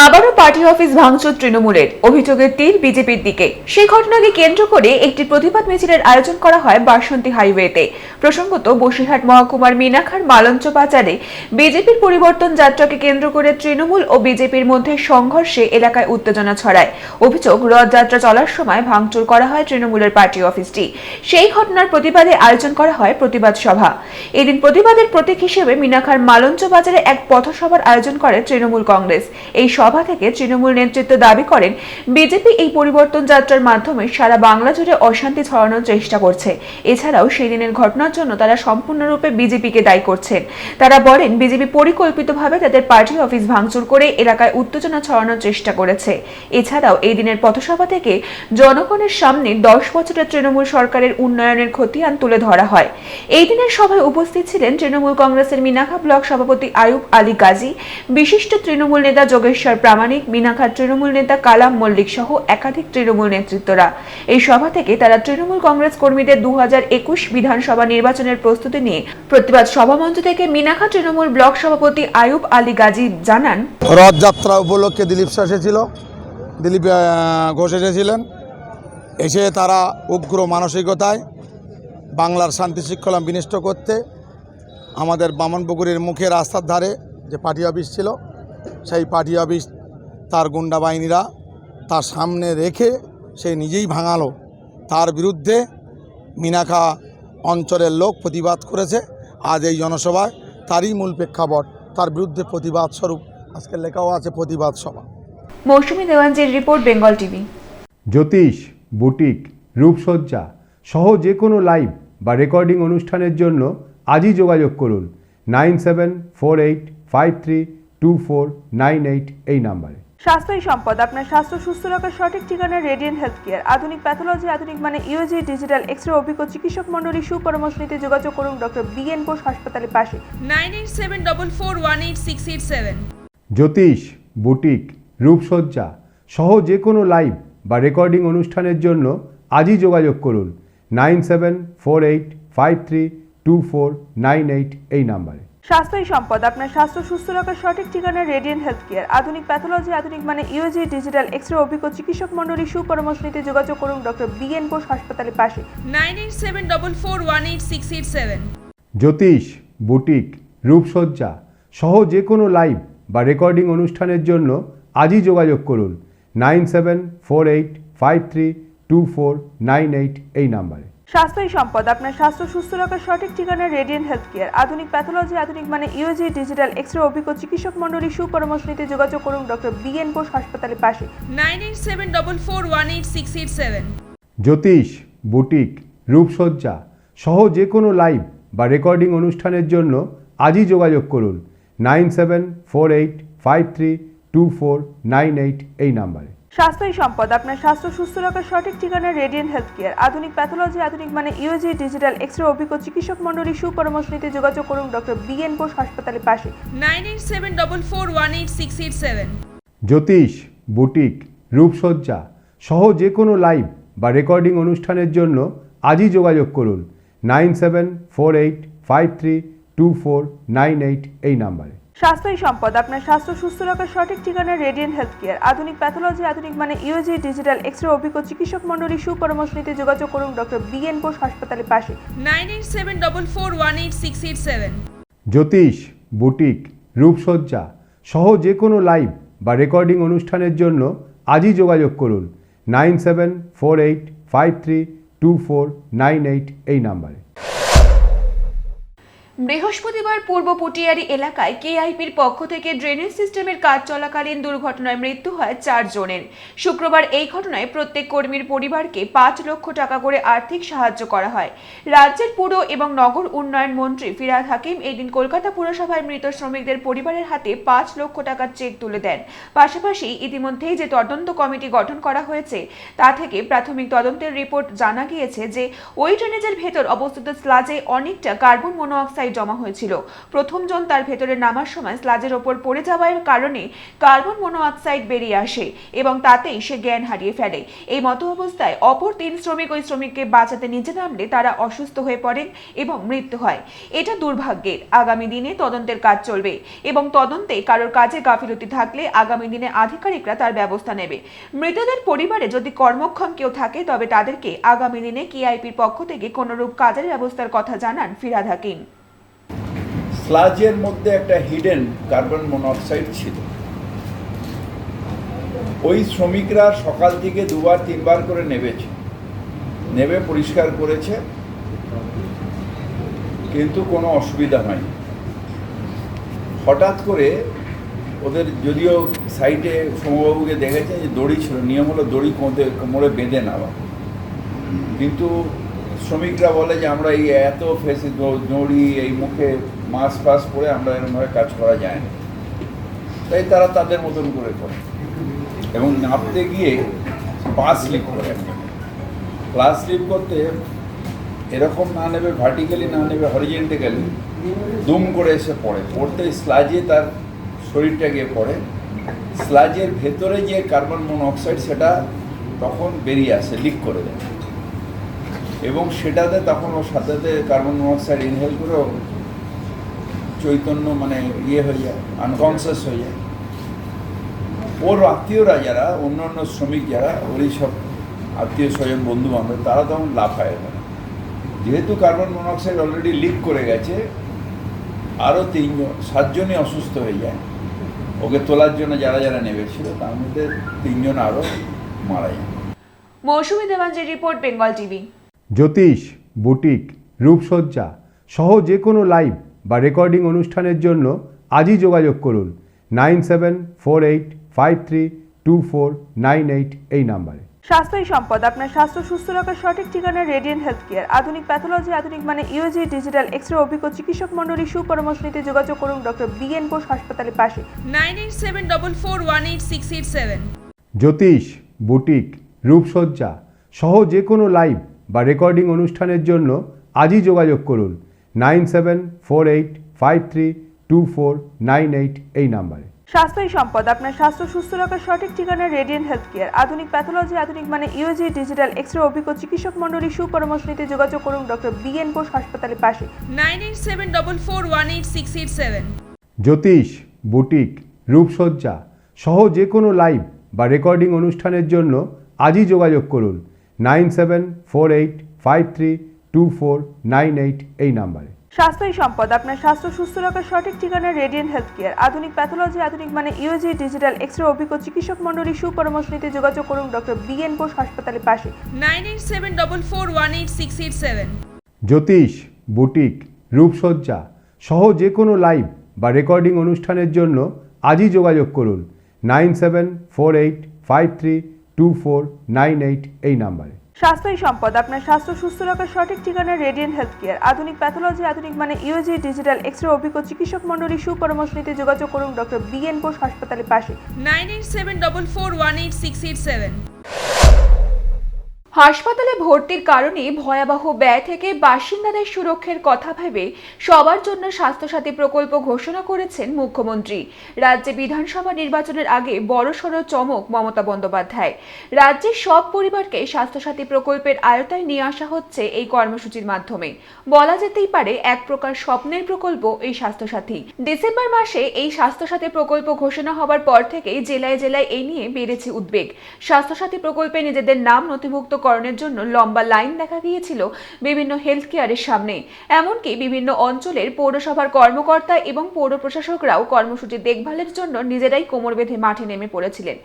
আবারও পার্টি অফিস ভাঙচুর তৃণমূলের, অভিযোগের তীর বিজেপির দিকে। সেই ঘটনাকে কেন্দ্র করে একটি প্রতিবাদ মিছিলের আয়োজন করা হয় বাসন্তী হাইওয়েতে। প্রসঙ্গত, বসিরহাট মহকুমার মিনাখার মালঞ্চ বাজারে বিজেপির পরিবর্তন যাত্রাকে কেন্দ্র করে তৃণমূল ও বিজেপির মধ্যে সংঘর্ষে এলাকায় উত্তেজনা ছড়ায়। অভিযোগ, রথযাত্রা চলার সময় ভাঙচুর করা হয় তৃণমূলের পার্টি অফিসটি। সেই ঘটনার প্রতিবাদে আয়োজন করা হয় প্রতিবাদ সভা। এদিন প্রতিবাদের প্রতীক হিসেবে মিনাখার মালঞ্চ বাজারে এক পথসভার আয়োজন করে তৃণমূল কংগ্রেস। এই সভা থেকে তৃণমূল নেতৃত্ব দাবি করেন, বিজেপি এই পরিবর্তন যাত্রার মাধ্যমে সারা বাংলা জুড়ে অশান্তি ছড়ানোর চেষ্টা করছে। এছাড়াও সেই দিনের ঘটনার জন্য তারা সম্পূর্ণরূপে বিজেপিকে দায়ী করছেন। তারা বলেন, বিজেপি পরিকল্পিতভাবে তাদের পার্টি অফিস ভাঙচুর করে এলাকায় উত্তেজনা ছড়ানোর চেষ্টা করেছে। এছাড়াও এই দিনের পথসভা থেকে জনগণের সামনে 10 বছরের তৃণমূল সরকারের উন্নয়নের খতিয়ান তুলে ধরা হয়। এই দিনের সভায় উপস্থিত ছিলেন তৃণমূল কংগ্রেসের মিনাখা ব্লক সভাপতি আয়ুব আলী গাজী, বিশিষ্ট তৃণমূল নেতা যোগেশ্বর প্রামাণিক, মিনাখার তৃণমূল নেতা কালাম মল্লিক সহ একাধিক তৃণমূল নেতৃত্বরা। এই সভা থেকে তারা তৃণমূল কংগ্রেস কর্মীদের 2021 বিধানসভা নির্বাচনের প্রস্তুতি নিয়ে প্রতিবাদ সভামঞ্চ থেকে মিনাখা তৃণমূল ব্লক সভাপতি আয়ুব আলী গাজী জানান, রথযাত্রা উপলক্ষে দিলীপ ঘোষ এসেছিলেন। এসে তারা উগ্র মানসিকতায় বাংলার শান্তি শৃঙ্খলা বিনষ্ট করতে আমাদের বামনপুকুরের মুখে রাস্তার ধারে যে পার্টি অফিস ছিল, সেই পার্টি অফিস তার গুন্ডা বাহিনীরা তার সামনে রেখে সে নিজেই ভাঙালো। তার বিরুদ্ধে মিনাখা অঞ্চলের লোক প্রতিবাদ করেছে। আজ এই জনসভায় তারই মূল প্রেক্ষাপট, তার বিরুদ্ধে প্রতিবাদ স্বরূপ আজকে লেখাও আছে প্রতিবাদ সভা। মৌসুমী দেওয়ানজির রিপোর্ট, বেঙ্গল টিভি। জ্যোতিষ, বুটিক, রূপসজ্জা সহ যে কোনো লাইভ বা রেকর্ডিং অনুষ্ঠানের জন্য আজই যোগাযোগ করুন 9748532498 এই নাম্বারে। স্বাস্থ্যই সম্পদ, আপনার স্বাস্থ্য সুস্থ রাখার সঠিক ঠিকানা রেডিয়েন্ট হেলথ কেয়ার। আধুনিক প্যাথোলজি, আধুনিক মানে ইউজি, ডিজিটাল এক্সরে অভিজ্ঞ চিকিৎসক মণ্ডলী সুপরামর্শ নিতে যোগাযোগ করুন ডক্টর BN বোস হাসপাতালের পাশে 9874418687। জ্যোতিষ, বুটিক, রূপসজ্জা সহ যে কোনো লাইভ বা রেকর্ডিং অনুষ্ঠানের জন্য আজই যোগাযোগ করুন 9748532498 এই নাম্বারে। স্বাস্থ্যই সম্পদ, আপনার স্বাস্থ্য সুস্থ রাখার সঠিক ঠিকানা রেডিয়েন্ট হেলথ কেয়ার। আধুনিক প্যাথোলজি, আধুনিক মানে ইউজি, ডিজিটাল এক্সরে অভিজ্ঞ চিকিৎসক মণ্ডলী সুপরামর্শ নিতে যোগাযোগ করুন ডক্টর BN বোস হাসপাতালের পাশে 9874418687। জ্যোতিষ, বুটিক, রূপসজ্জা সহ যে কোনো লাইভ বা রেকর্ডিং অনুষ্ঠানের জন্য আজই যোগাযোগ করুন 9748532498 এই নাম্বারে। স্বাস্থ্যই সম্পদ, আপনার স্বাস্থ্য সুস্থ রাখার সঠিক ঠিকানা রেডিয়েন্ট হেলথ কেয়ার। আধুনিক প্যাথোলজি, আধুনিক মানে ইউজি, ডিজিটাল এক্সরে অভিজ্ঞ চিকিৎসক মণ্ডলী সুপরামর্শ নিতে যোগাযোগ করুন ডক্টর BN বোস হাসপাতালের পাশে 9874418687। জ্যোতিষ, বুটিক, রূপসজ্জা সহ যে কোনো লাইভ বা রেকর্ডিং অনুষ্ঠানের জন্য আজই যোগাযোগ করুন 9748532498 এই নাম্বারে। স্বাস্থ্যই সম্পদ, আপনার স্বাস্থ্য সুস্থ রাখার সঠিক ঠিকানা রেডিয়েন্ট হেলথ কেয়ার। আধুনিক প্যাথোলজি, আধুনিক মানে ইউজি, ডিজিটাল এক্সরে অভিজ্ঞ চিকিৎসক মণ্ডলী সুপরামর্শ নিতে যোগাযোগ করুন ডক্টর BN বোস হাসপাতালের পাশে 9874418687। জ্যোতিষ, বুটিক, রূপসজ্জা সহ যে কোনো লাইভ বা রেকর্ডিং অনুষ্ঠানের জন্য আজই যোগাযোগ করুন 9748532498 এই নাম্বারে। স্বাস্থ্যই সম্পদ, আপনার স্বাস্থ্য সুস্থ রাখার সঠিক ঠিকানা রেডিয়েন্ট হেলথ কেয়ার। আধুনিক প্যাথোলজি, আধুনিক মানে ইউজি, ডিজিটাল এক্সরে অভিজ্ঞ চিকিৎসক মণ্ডলী সুপরামর্শ নিতে যোগাযোগ করুন ডক্টর BN বোস হাসপাতালের পাশে 9874418687। জ্যোতিষ, বুটিক, রূপসজ্জা সহ যে কোনো লাইভ বা রেকর্ডিং অনুষ্ঠানের জন্য আজই যোগাযোগ করুন 9748532498 এই নাম্বারে। বৃহস্পতিবার পূর্ব পটিয়ারি এলাকায় কেআইপির পক্ষ থেকে ড্রেনেজ সিস্টেমের কাজ চলাকালীন দুর্ঘটনায় মৃত্যু হয় 4 জনের। শুক্রবার এই ঘটনায় প্রত্যেক কর্মীর পরিবারকে 5 লক্ষ টাকা করে আর্থিক সাহায্য করা হয়। রাজ্যের পুর এবং নগর উন্নয়ন মন্ত্রী ফিরহাদ হাকিম এদিন কলকাতা পুরসভায় মৃত শ্রমিকদের পরিবারের হাতে 5 লক্ষ টাকার চেক তুলে দেন। পাশাপাশি ইতিমধ্যেই যে তদন্ত কমিটি গঠন করা হয়েছে তা থেকে প্রাথমিক তদন্তের রিপোর্ট জানা গিয়েছে যে ওই ড্রেনেজের ভেতর অবস্থিত স্লাজে অনেকটা কার্বন মনোঅক্সাইড জমা হয়েছিল। প্রথম জন তার ভেতরে নামার সময় স্লাজের ওপর পড়ে যাওয়ার কারণে কার্বন মনোঅক্সাইড বেরিয়ে আসে এবং তাতেই সে জ্ঞান হারিয়ে ফেলে। এই মতো অবস্থায় অপর 3 শ্রমিক ওই শ্রমিককে বাঁচাতে নিচে নামলে তারা অসুস্থ হয়ে পড়েন এবং মৃত্যু হয়। এটা দুর্ভাগ্যের। আগামী দিনে তদন্তের কাজ চলবে এবং তদন্তে কারোর কাজে গাফিলতি থাকলে আগামী দিনে আধিকারিকরা তার ব্যবস্থা নেবে। মৃতদের পরিবারে যদি কর্মক্ষম কেউ থাকে তবে তাদেরকে আগামী দিনে কেআইপির পক্ষ থেকে কোনোরূপ কাজের ব্যবস্থার কথা জানান ফিরহাদ হাকিম। স্লাজের মধ্যে একটা হিডেন কার্বন মনোঅক্সাইড ছিল। ওই শ্রমিকরা সকাল থেকে 2-3 করে নেবে পরিষ্কার করেছে, কিন্তু কোনো অসুবিধা হয়নি। হঠাৎ করে ওদের যদিও সাইডে সৌম্যবাবুকে দেখেছে যে দড়ি ছিল, নিয়ম হলো দড়ি কোমরে বেঁধে নেওয়া, কিন্তু শ্রমিকরা বলে যে আমরা এই এত ফেসে দড়ি, এই মুখে মাস্ক ফাস্ক পরে আমরা এরকমভাবে কাজ করা যায় না, তাই তারা তাদের মতন করে এবং নামতে গিয়ে পা স্লিপ করে। ক্লাস স্লিপ করতে এরকম না নেবে ভার্টিক্যালি, না নেবে হরিজেন্টালি, দুম করে এসে পড়তে স্লাজে তার শরীরটা গিয়ে পড়ে। স্লাজের ভেতরে যে কার্বন মনোঅক্সাইড সেটা তখন বেরিয়ে আসে, লিক করে দেয় এবং সেটাতে তখন ওর সাথে কার্বন মনোঅক্সাইড ইনহেল করে চৈতন্য মানে হয়ে যায়, আনকনসিয়াস হয়ে যায়। ওর আত্মীয়রা যারা, অন্যান্য শ্রমিক যারা, ওরই সব আত্মীয় স্বজন বন্ধু বান্ধব, তারা তখন লাফায়। যেহেতু কার্বন মনোঅক্সাইড অলরেডি লিক করে গেছে, আরও 7 জনই অসুস্থ হয়ে যায়। ওকে তোলার জন্য যারা নেমেছিল তার মধ্যে 3 জন আরও মারা যায়। মৌসুমী দেওয়ানজির রিপোর্ট, বেঙ্গল টিভি। জ্যোতিষ, বুটিক, রূপসজ্জা সহ যে কোনো লাইভ বা রেকর্ডিং অনুষ্ঠানের জন্য আজই যোগাযোগ করুন 9748532498 এই নাম্বারে। স্বাস্থ্যই সম্পদ, আপনার স্বাস্থ্য সুস্থ রাখার সঠিক ঠিকানা রেডিয়েন্ট হেলথ কেয়ার। আধুনিক প্যাথোলজি, আধুনিক মানে ইউজি, ডিজিটাল এক্সরে অভিজ্ঞ চিকিৎসক মণ্ডলী সুপরামর্শ নিতে যোগাযোগ করুন ডক্টর BN বোস হাসপাতালের পাশে 9874418687। জ্যোতিষ, বুটিক, রূপসজ্জা সহ যে কোনো লাইভ বা রেকর্ডিং অনুষ্ঠানের জন্য আজই যোগাযোগ করুন 9748532498 এই নাম্বারে। স্বাস্থ্যই সম্পদ, আপনার স্বাস্থ্য সুস্থ রাখার সঠিক ঠিকানা রেডিয়েন্ট হেলথ কেয়ার। আধুনিক প্যাথোলজি, আধুনিক মানে ইউজি, ডিজিটাল এক্সরে অভিজ্ঞ চিকিৎসক মণ্ডলী সুপরামর্শ নিতে যোগাযোগ করুন ডক্টর BN বোস হাসপাতালের পাশে 9874418687। জ্যোতিষ, বুটিক, রূপসজ্জা সহ যে কোনো লাইভ বা রেকর্ডিং অনুষ্ঠানের জন্য আজই যোগাযোগ করুন 9748532498 এই নাম্বারে। স্বাস্থ্যই সম্পদ। আপনার স্বাস্থ্য সুস্থ রাখার সঠিক ঠিকানা রেডিয়েন্ট হেলথ কেয়ার। আধুনিক প্যাথোলজি, আধুনিক মানে ইউজি, ডিজিটাল এক্স-রে অভিজ্ঞ চিকিৎসক মণ্ডলী সুপরামর্শ নিতে যোগাযোগ করুন ডক্টর বি.এন. বোস হাসপাতালের পাশে। 9874418687। জ্যোতিষ, বুটিক, রূপসজ্জা সহ যে কোনো লাইভ বা রেকর্ডিং অনুষ্ঠানের জন্য আজই যোগাযোগ করুন 9748532498 এই নাম্বারে। স্বাস্থ্যই সম্পদ। আপনার স্বাস্থ্য সুস্থ রাখার সঠিক ঠিকানা রেডিয়েন্ট হেলথ কেয়ার। আধুনিক প্যাথোলজি, আধুনিক মানে ইউজি, ডিজিটাল এক্স-রে অভিজ্ঞ চিকিৎসক মণ্ডলী সুপরামর্শ নিতে যোগাযোগ করুন ডক্টর বি.এন. বোস হাসপাতালের পাশে। 9874418687। হাসপাতালে ভর্তির কারণে ভয়াবহ ব্যয় থেকে বাসিন্দাদের সুরক্ষার কথা ভেবে সবার জন্য স্বাস্থ্যসাথী প্রকল্প ঘোষণা করেছেন মুখ্যমন্ত্রী। রাজ্যে বিধানসভা নির্বাচনের আগে বড়সড় চমক মমতা বন্দ্যোপাধ্যায়। রাজ্যের সব পরিবারকে স্বাস্থ্যসাথী প্রকল্পের আওতায় নিয়ে আসা হচ্ছে এই কর্মসূচির মাধ্যমে। বলা যেতেই পারে এক প্রকার স্বপ্নের প্রকল্প এই স্বাস্থ্যসাথী। ডিসেম্বর মাসে এই স্বাস্থ্যসাথী প্রকল্প ঘোষণা হবার পর থেকেই জেলায় জেলায় এই নিয়ে বেড়েছে উদ্বেগ। স্বাস্থ্যসাথী প্রকল্পে নিজেদের নাম নথিভুক্ত করণের জন্য লম্বা লাইন দেখা গিয়েছিল বিভিন্ন হেলথ কেয়ারের সামনে। এমনকি বিভিন্ন অঞ্চলের পৌরসভার কর্মকর্তা এবং পৌর প্রশাসকরাও কর্মসূচি দেখভালের জন্য নিজেরাই কোমর বেঁধে মাঠে নেমে পড়েছিলেন।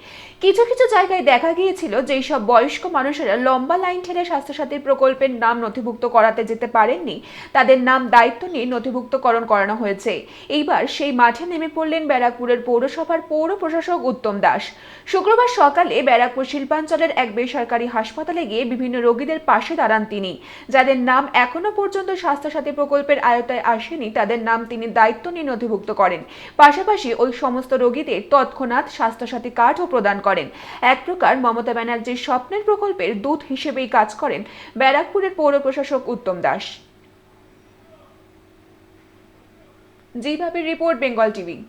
কিছু কিছু জায়গায় দেখা গিয়েছিল যেই সব বয়স্ক মানুষেরা লম্বা লাইন ঠেলে স্বাস্থ্যসাথী প্রকল্পের নাম নথিভুক্ত করাতে যেতে পারেননি, তাদের নাম দায়িত্ব নিয়ে নথিভুক্তকরণ করানো হয়েছে। এইবার সেই মাঠে নেমে পড়লেন ব্যারাকপুরের পৌরসভার পৌর প্রশাসক উত্তম দাস। শুক্রবার সকালে ব্যারাকপুর শিল্পাঞ্চলের এক বেসরকারি হাসপাতালে গিয়ে বিভিন্ন রোগীদের পাশে দাঁড়ান তিনি। যাদের নাম এখনো পর্যন্ত স্বাস্থ্যসাথী প্রকল্পের আওতায় আসেনি তাদের নাম তিনি দায়িত্ব নিয়ে নথিভুক্ত করেন। পাশাপাশি ওই সমস্ত রোগীদের তৎক্ষণাৎ স্বাস্থ্যসাথী কার্ডও প্রদান করেন। এক প্রকার মমতা ব্যানার্জির স্বপ্নের প্রকল্পের দূত হিসেবেই কাজ করেন ব্যারাকপুরের পৌর প্রশাসক উত্তম দাস। যেভাবে রিপোর্ট বেঙ্গল টিভি।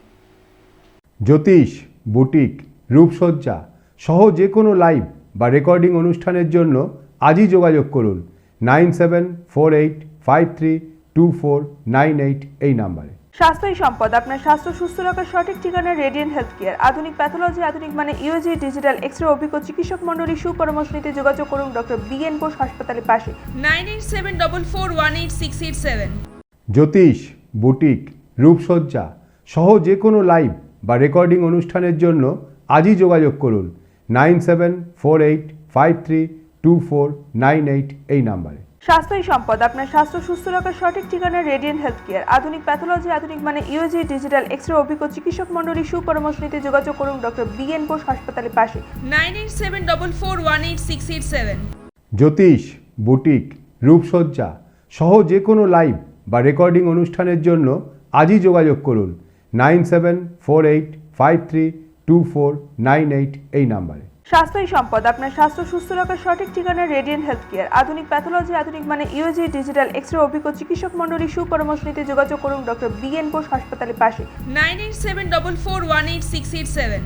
জ্যোতিষ, বুটিক, রূপসজ্জা সহ যে কোনো লাইভ বা রেকর্ডিং অনুষ্ঠানের জন্য আজই যোগাযোগ করুন 9748532498 এই নাম্বারে। স্বাস্থ্যই সম্পদ। আপনার স্বাস্থ্য সুস্থ রাখার সঠিক ঠিকানা রেডিয়েন্ট হেলথ কেয়ার। আধুনিক প্যাথোলজি, আধুনিক মানে ইউজি, ডিজিটাল এক্স-রে অভিজ্ঞ চিকিৎসক মণ্ডলী সুপরামর্শ নিতে যোগাযোগ করুন ডক্টর বি.এন. বোস হাসপাতালের পাশে। 9874418687। জ্যোতিষ, বুটিক, রূপসজ্জা সহ যে কোনো লাইভ বা রেকর্ডিং অনুষ্ঠানের জন্য আজই যোগাযোগ করুন 9748532498 এই নাম্বারে। স্বাস্থ্যই সম্পদ। আপনার স্বাস্থ্য সুস্থ রাখার সঠিক ঠিকানা রেডিয়েন্ট হেলথ কেয়ার। আধুনিক প্যাথোলজি, আধুনিক মানে ইউজি, ডিজিটাল এক্স-রে অভিজ্ঞ চিকিৎসক মণ্ডলী সুপরামর্শ নিতে যোগাযোগ করুন ডক্টর বি.এন. বোস হাসপাতালের পাশে। 9874418687। জ্যোতিষ, বুটিক, রূপসজ্জা সহ যে কোনো লাইভ বা রেকর্ডিং অনুষ্ঠানের জন্য আজই যোগাযোগ করুন 9748532498 এই নাম্বারে। স্বাস্থ্যই সম্পদ। আপনার স্বাস্থ্য সুস্থ রাখার সঠিক ঠিকানা রেডিয়েন্ট হেলথ কেয়ার। আধুনিক প্যাথোলজি, আধুনিক মানে ইউজি, ডিজিটাল এক্স-রে অভিজ্ঞ চিকিৎসক মণ্ডলী সুপরামর্শ নিতে যোগাযোগ করুন ডক্টর বি.এন. বোস হাসপাতালের পাশে। 9874418687।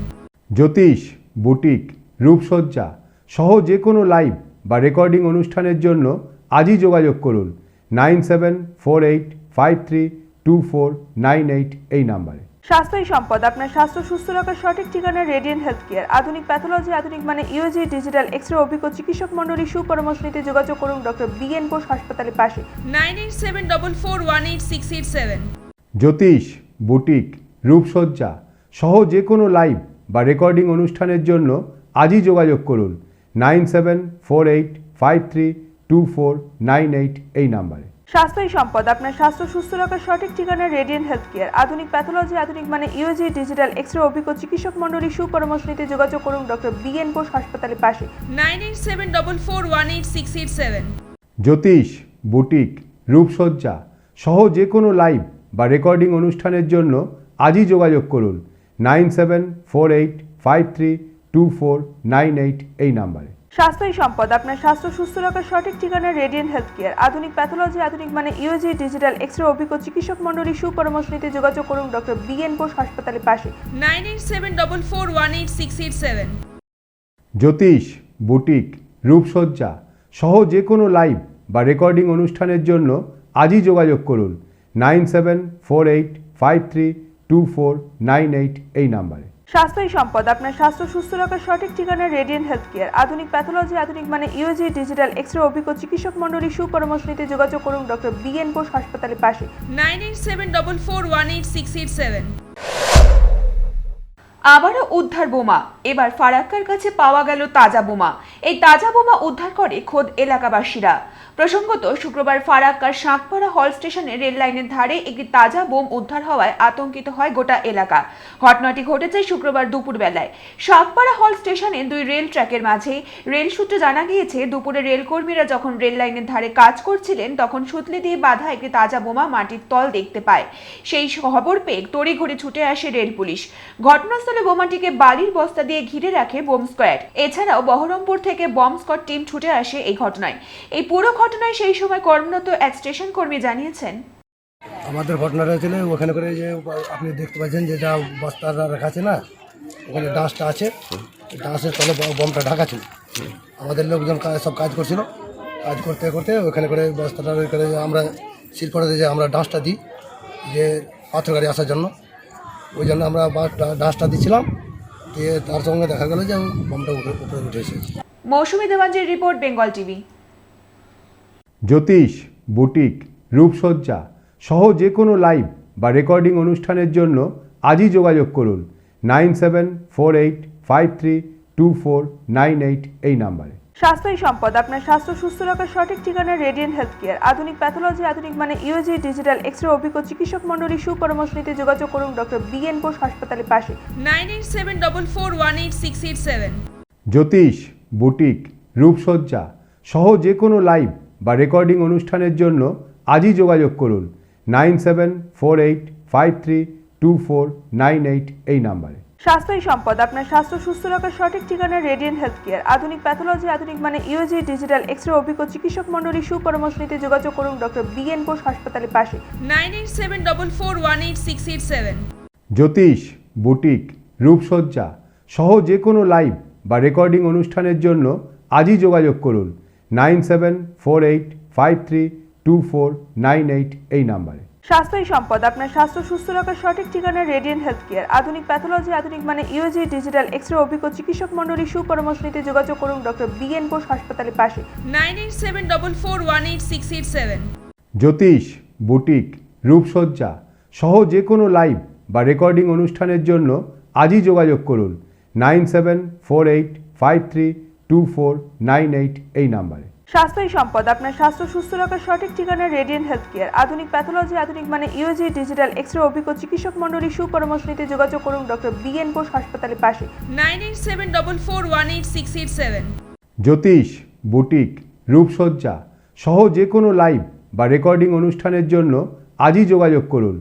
জ্যোতিষ, বুটিক, রূপসজ্জা সহ যে কোনো লাইভ বা রেকর্ডিং অনুষ্ঠানের জন্য আজই যোগাযোগ করুন 9748532498 এই নাম্বারে। স্বাস্থ্যই সম্পদ। আপনার স্বাস্থ্য সুস্থ রাখার সঠিক ঠিকানা রেডিয়েন্ট হেলথ কেয়ার। আধুনিক প্যাথোলজি, আধুনিক মানে ইউজি, ডিজিটাল এক্স-রে অভিজ্ঞ চিকিৎসক মণ্ডলী সুপরামর্শ নিতে যোগাযোগ করুন ডক্টর বি.এন. বোস হাসপাতালের পাশে। 9874418687। জ্যোতিষ, বুটিক, রূপসজ্জা সহ যে কোনো লাইভ বা রেকর্ডিং অনুষ্ঠানের জন্য আজই যোগাযোগ করুন 9748532498 এই নাম্বারে। স্বাস্থ্যই সম্পদ। আপনার স্বাস্থ্য সুস্থ রাখার সঠিক ঠিকানা রেডিয়েন্ট হেলথ কেয়ার। আধুনিক প্যাথোলজি, আধুনিক মানে ইউজি, ডিজিটাল এক্স-রে অভিজ্ঞ চিকিৎসক মণ্ডলী সুপরামর্শ নিতে যোগাযোগ করুন ডক্টর বি.এন. বোস হাসপাতালের পাশে। 9874418687। জ্যোতিষ, বুটিক, রূপসজ্জা সহ যে কোনো লাইভ বা রেকর্ডিং অনুষ্ঠানের জন্য আজই যোগাযোগ করুন 9748532498 এই নাম্বারে। স্বাস্থ্যই সম্পদ। আপনার স্বাস্থ্য সুস্থ রাখার সঠিক ঠিকানা রেডিয়েন্ট হেলথ কেয়ার। আধুনিক প্যাথোলজি, আধুনিক মানে ইউজি, ডিজিটাল এক্স-রে অভিজ্ঞ চিকিৎসক মণ্ডলী সুপরামর্শ নিতে যোগাযোগ করুন ডক্টর বি.এন. বোস হাসপাতালের পাশে। 9874418687। জ্যোতিষ, বুটিক, রূপসজ্জা সহ যে কোনো লাইভ বা রেকর্ডিং অনুষ্ঠানের জন্য আজই যোগাযোগ করুন 9748532498 এই নাম্বারে। স্বাস্থ্যই সম্পদ, আপনার স্বাস্থ্য সুস্থ রাখার সঠিক ঠিকানা রেডিয়েন্ট হেলথ কেয়ার। আধুনিক প্যাথোলজি, আধুনিক মানে ইউজি, ডিজিটাল এক্সরে অভিজ্ঞ চিকিৎসক মণ্ডলী সুপরামর্শ নিতে যোগাযোগ করুন ডক্টর BN বোস হাসপাতালের পাশে 9874418687। আবারও উদ্ধার বোমা, এবার ফারাক্কার কাছে পাওয়া গেল তাজা বোমা। এই তাজা বোমা উদ্ধার করে খোদ এলাকাবাসীরা। প্রসঙ্গত, শুক্রবার ফারাক্কার শাঁকপাড়া হল স্টেশনে রেল লাইনের ধারে একটি তাজা বোম উদ্ধার হওয়ায় আতঙ্কিত হয় গোটা এলাকা। ঘটনাটি ঘটেছে শুক্রবার দুপুর বেলায় শাঁকপাড়া হল স্টেশনে দুই রেল ট্র্যাকের মাঝে। রেল সূত্রে জানা গিয়েছে, দুপুরে রেলকর্মীরা যখন রেল লাইনের ধারে কাজ করছিলেন তখন সুতলি দিয়ে বাঁধা একটি তাজা বোমা মাটির তল দেখতে পায়। সেই খবর পেয়ে তড়িঘড়ি ছুটে আসে রেল পুলিশ। ঘটনাস্থলে বোমাটিকে বালির বস্তা দিয়ে ঘিরে রাখে বোম স্কোয়াড। এছাড়াও বহরমপুর থেকে বম্ব স্কোয়াড টিম ছুটে আসে এই ঘটনায়। এই পুরো ঘটনায় সেই সময় কর্মরত এক স্টেশন কর্মী জানিয়েছেন, আমাদের ঘটনাটা ছিল ওখানে করে যে আপনি দেখতে পাচ্ছেন যে যা বস্তা রাখা আছে না, ওখানে ডাঁসটা আছে, ডাঁসের তলে বমটা ঢাকা ছিল। আমাদের লোকজন সব কাজ করছিল, কাজ করতে করতে ওখানে করে বস্তাটা করে আমরা সিল করে দিয়ে আমরা ডাঁসটা দিই যে পাথর গাড়ি আসার জন্য। ওই জন্য আমরা ডাঁসটা দিচ্ছিলাম, দিয়ে তার সঙ্গে দেখা গেল যে বমটা উপরে উঠে এসেছে। মৌসুমী দেওয়ানজির রিপোর্ট, বেঙ্গল টিভি। জ্যোতিষ, বুটিক, রূপসজ্জা সহ যে কোনো লাইভ বা রেকর্ডিং অনুষ্ঠানের জন্য আজই যোগাযোগ করুন 9748532498 এই নাম্বারে। স্বাস্থ্যই সম্পদ, আপনার স্বাস্থ্য সুস্থ রাখার সঠিক ঠিকানা রেডিয়েন্ট হেলথ কেয়ার। আধুনিক প্যাথোলজি, আধুনিক মানে ইউজি, ডিজিটাল এক্সরে অভিজ্ঞ চিকিৎসক মণ্ডলী সুপরামর্শ নিতে যোগাযোগ করুন ডক্টর BN বোস হাসপাতালের পাশে 9874418687। জ্যোতিষ, বুটিক, রূপসজ্জা সহ যে কোনো লাইভ বা রেকর্ডিং অনুষ্ঠানের জন্য আজই যোগাযোগ করুন 9748532498 এই নাম্বারে। স্বাস্থ্যই সম্পদ, আপনার স্বাস্থ্য সুস্থ রাখার সঠিক ঠিকানা রেডিয়েন্ট হেলথ কেয়ার। আধুনিক প্যাথোলজি, আধুনিক মানে ইউজি, ডিজিটাল এক্সরে অভিজ্ঞ চিকিৎসক মণ্ডলী সুপরামর্শ নিতে যোগাযোগ করুন ডক্টর BN বোস হাসপাতালের পাশে 9874418687। জ্যোতিষ, বুটিক, রূপসজ্জা সহ যে কোনো লাইভ বা রেকর্ডিং অনুষ্ঠানের জন্য আজই যোগাযোগ করুন 9748532498 এই নাম্বারে। স্বাস্থ্যই সম্পদ, আপনার স্বাস্থ্য সুস্থ রাখার সঠিক ঠিকানা রেডিয়েন্ট হেলথ কেয়ার। আধুনিক প্যাথোলজি, আধুনিক মানে ইউজি, ডিজিটাল এক্সরে অভিজ্ঞ চিকিৎসক মণ্ডলী সুপরামর্শ নিতে যোগাযোগ করুন ডক্টর BN বোস হাসপাতালের পাশে 9874418687। জ্যোতিষ, বুটিক, রূপসজ্জা সহ যে কোনো লাইভ বা রেকর্ডিং অনুষ্ঠানের জন্য আজই যোগাযোগ করুন 9748532498 এই নাম্বারে। স্বাস্থ্যই সম্পদ, আপনার স্বাস্থ্য সুস্থ রাখার সঠিক ঠিকানা রেডিয়েন্ট হেলথ কেয়ার। আধুনিক প্যাথোলজি, আধুনিক মানে ইউজি, ডিজিটাল এক্সরে অভিজ্ঞ চিকিৎসক মণ্ডলী সুপরামর্শ নিতে যোগাযোগ করুন ডক্টর BN বোস হাসপাতালের পাশে 9874418687। জ্যোতিষ, বুটিক, রূপসজ্জা সহ যে কোনো লাইভ বা রেকর্ডিং অনুষ্ঠানের জন্য আজই যোগাযোগ করুন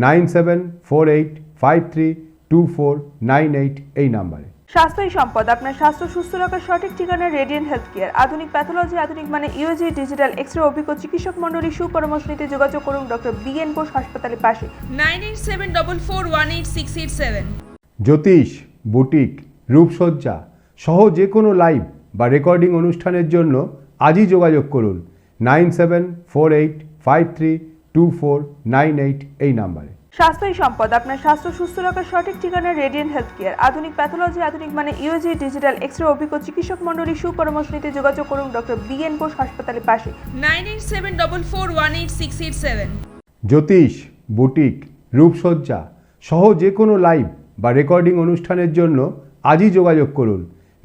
9748532498 এই নাম্বারে। স্বাস্থ্যই সম্পদ, আপনার স্বাস্থ্য সুস্থ রাখার সঠিক ঠিকানা রেডিয়েন্ট হেলথ কেয়ার। আধুনিক প্যাথোলজি, আধুনিক মানে ইউজি, ডিজিটাল এক্সরে অভিজ্ঞ চিকিৎসক মণ্ডলী সুপরামর্শ নিতে যোগাযোগ করুন ডক্টর BN বোস হাসপাতালের পাশে 9874418687। জ্যোতিষ, বুটিক, রূপসজ্জা সহ যে কোনো লাইভ বা রেকর্ডিং অনুষ্ঠানের জন্য আজই যোগাযোগ করুন 9748532498 এই নাম্বারে। স্বাস্থ্যই সম্পদ, আপনার স্বাস্থ্য সুস্থ রাখার সঠিক ঠিকানা রেডিয়েন্ট হেলথ কেয়ার। আধুনিক প্যাথোলজি, আধুনিক মানে ইউজি, ডিজিটাল এক্সরে অভিজ্ঞ চিকিৎসক মণ্ডলী সুপরামর্শ নিতে যোগাযোগ করুন ডক্টর BN বোস হাসপাতালের পাশে 9874418687। জ্যোতিষ, বুটিক, রূপসজ্জা সহ যে কোনো লাইভ বা রেকর্ডিং অনুষ্ঠানের জন্য আজই যোগাযোগ করুন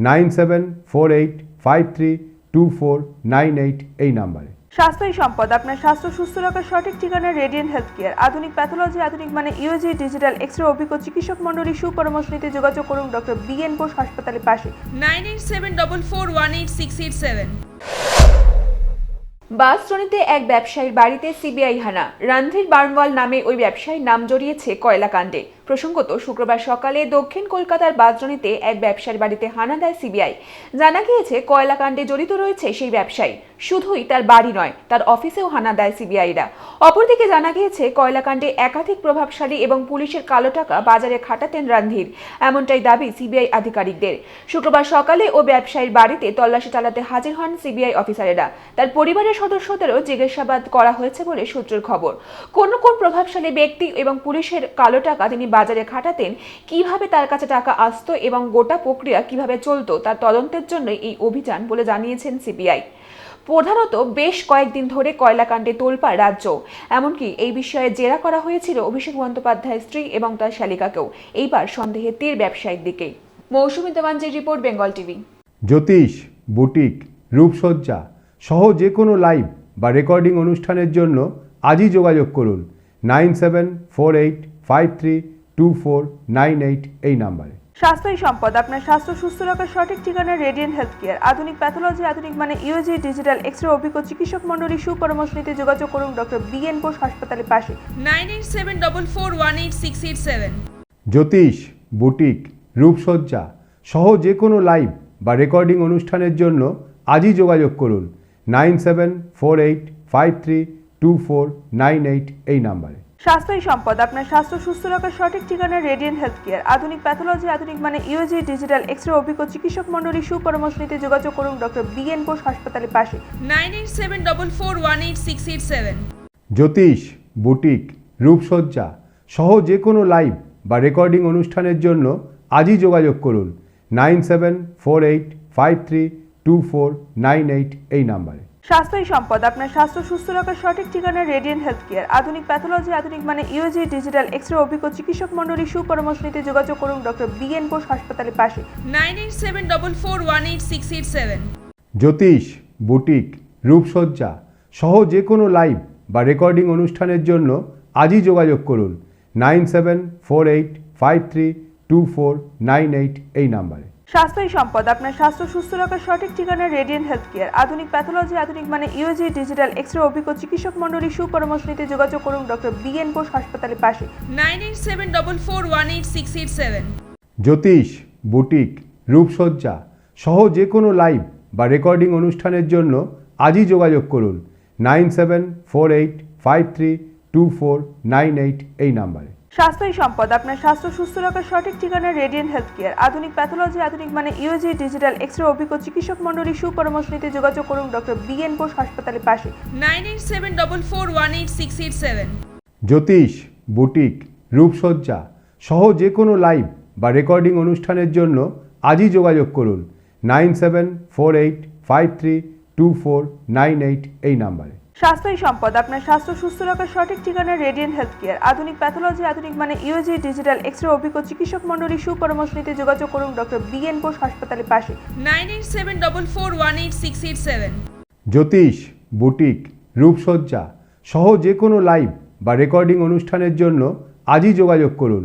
9748532498 এই নাম্বারে। স্বাস্থ্যই সম্পদ, আপনার স্বাস্থ্য সুস্থ রাখার সঠিক ঠিকানা রেডিয়েন্ট হেলথ কেয়ার। আধুনিক প্যাথোলজি, আধুনিক মানে ইউজি, ডিজিটাল এক্সরে অভিজ্ঞ চিকিৎসক মণ্ডলী সুপরামর্শ নিতে যোগাযোগ করুন ডক্টর BN বোস হাসপাতালের পাশে 9874418687। বাসশ্রণীতে এক ব্যবসায়ীর বাড়িতে সিবিআই হানা। রণধীর বার্নওয়াল নামে ওই ব্যবসায়ীর নাম জড়িয়েছে কয়লাকাণ্ডে। প্রসঙ্গত, শুক্রবার সকালে দক্ষিণ কলকাতার বাসশ্রণীতে এক ব্যবসায়ীর বাড়িতে হানা দেয় সিবিআই। জানা গিয়েছে, কয়লাকাণ্ডে জড়িত রয়েছে সেই ব্যবসায়ী। শুধুই তার বাড়ি নয়, তার অফিসেও হানা দেয় সিবিআইরা। অপরদিকে জানা গিয়েছে, কয়লাকাণ্ডে একাধিক প্রভাবশালী এবং পুলিশের কালো টাকা বাজারে খাটাতেন রণধীর, এমনটাই দাবি সিবিআই আধিকারিকদের। শুক্রবার সকালে ও ব্যবসায়ীর বাড়িতে তল্লাশি চালাতে হাজির হন সিবিআই অফিসারেরা। তার পরিবারের সদস্যদেরও জিজ্ঞাসাবাদ করা হয়েছে বলে সূত্রের খবর। কোন কোন প্রভাবশালী ব্যক্তি এবং পুলিশের কালো টাকা তিনি বাজারে খাটাতেন, কিভাবে তার কাছে টাকা আসতো এবং গোটা প্রক্রিয়া কিভাবে চলতো তার তদন্তের জন্যই এই অভিযান বলে জানিয়েছেন সিবিআই। প্রধানত বেশ কয়েকদিন ধরে কয়লাকাণ্ডে তোলপাড় রাজ্য, এমনকি এই বিষয়ে জেরা করা হয়েছিল অভিষেক বন্দ্যোপাধ্যায়ের স্ত্রী এবং তার শালিকাকেও। এইবার সন্দেহে তীর ব্যবসায়ীর দিকেই। মৌসুমী দেওয়ানজির রিপোর্ট, বেঙ্গল টিভি। জ্যোতিষ, বুটিক, রূপসজ্জা সহ যে কোনো লাইভ বা রেকর্ডিং অনুষ্ঠানের জন্য আজই যোগাযোগ করুন 9748532498 এই নাম্বারে। স্বাস্থ্যই সম্পদ, আপনার স্বাস্থ্য সুস্থ রাখার সঠিক ঠিকানা রেডিয়েন্ট হেলথ কেয়ার। আধুনিক প্যাথোলজি, আধুনিক মানে ইউজি, ডিজিটাল এক্স-রে, অভিজ্ঞ চিকিৎসক মণ্ডলী, সুপরামর্শ নিতে যোগাযোগ করুন ডক্টর BN বোস হাসপাতালের পাশে 9874418687। জ্যোতিষ, বুটিক, রূপসজ্জা সহ যে কোনো লাইভ বা রেকর্ডিং অনুষ্ঠানের জন্য আজই যোগাযোগ করুন 9748532498 এই নাম্বারে। স্বাস্থ্যই সম্পদ, আপনার স্বাস্থ্য সুস্থ রাখার সঠিক ঠিকানা রেডিয়েন্ট হেলথ কেয়ার। আধুনিক প্যাথোলজি, আধুনিক মানে ইউজি, ডিজিটাল এক্স-রে, অভিজ্ঞ চিকিৎসক মণ্ডলী, সুপরামর্শ নিতে যোগাযোগ করুন ডক্টর BN বোস হাসপাতালের পাশে 9874418687। জ্যোতিষ, বুটিক, রূপসজ্জা সহ যে কোনো লাইভ বা রেকর্ডিং অনুষ্ঠানের জন্য আজই যোগাযোগ করুন 9748532498 এই নাম্বারে। স্বাস্থ্যই সম্পদ, আপনার স্বাস্থ্য সুস্থ রাখার সঠিক ঠিকানা রেডিয়েন্ট হেলথ কেয়ার। আধুনিক প্যাথোলজি, আধুনিক মানে ইউজি, ডিজিটাল এক্স-রে, অভিজ্ঞ চিকিৎসক মণ্ডলী, সুপরামর্শ নিতে যোগাযোগ করুন ডক্টর BN বোস হাসপাতালের পাশে 9874418687। জ্যোতিষ, বুটিক, রূপসজ্জা সহ যে কোনো লাইভ বা রেকর্ডিং অনুষ্ঠানের জন্য আজই যোগাযোগ করুন 9748532498 এই নাম্বারে। স্বাস্থ্যই সম্পদ, আপনার স্বাস্থ্য সুস্থ রাখার সঠিক ঠিকানা রেডিয়েন্ট হেলথ কেয়ার। আধুনিক প্যাথোলজি, আধুনিক মানে ইউজি, ডিজিটাল এক্স-রে, অভিজ্ঞ চিকিৎসক মণ্ডলী, সুপরামর্শ নিতে যোগাযোগ করুন ডক্টর BN বোস হাসপাতালের পাশে 9874418687। জ্যোতিষ, বুটিক, রূপসজ্জা সহ যে কোনো লাইভ বা রেকর্ডিং অনুষ্ঠানের জন্য আজই যোগাযোগ করুন 9748532498 এই নাম্বারে। স্বাস্থ্যই সম্পদ, আপনার স্বাস্থ্য সুস্থ রাখার সঠিক ঠিকানা রেডিয়েন্ট হেলথ কেয়ার। আধুনিক প্যাথোলজি, আধুনিক মানে ইউজি, ডিজিটাল এক্স-রে, অভিজ্ঞ চিকিৎসক মণ্ডলী, সুপরামর্শ নিতে যোগাযোগ করুন ডক্টর BN বোস হাসপাতালের পাশে 9874418687। জ্যোতিষ, বুটিক, রূপসজ্জা সহ যে কোনো লাইভ বা রেকর্ডিং অনুষ্ঠানের জন্য আজই যোগাযোগ করুন 9748532498 এই নাম্বারে। স্বাস্থ্যই সম্পদ, আপনার স্বাস্থ্য সুস্থ রাখার সঠিক ঠিকানা রেডিয়েন্ট হেলথ কেয়ার। আধুনিক প্যাথোলজি, আধুনিক মানে ইউজি, ডিজিটাল এক্স-রে, অভিজ্ঞ চিকিৎসক মণ্ডলী, সুপরামর্শ নিতে যোগাযোগ করুন ডক্টর BN বোস হাসপাতালের পাশে 9874418687। জ্যোতিষ, বুটিক, রূপসজ্জা সহ যে কোনো লাইভ বা রেকর্ডিং অনুষ্ঠানের জন্য আজই যোগাযোগ করুন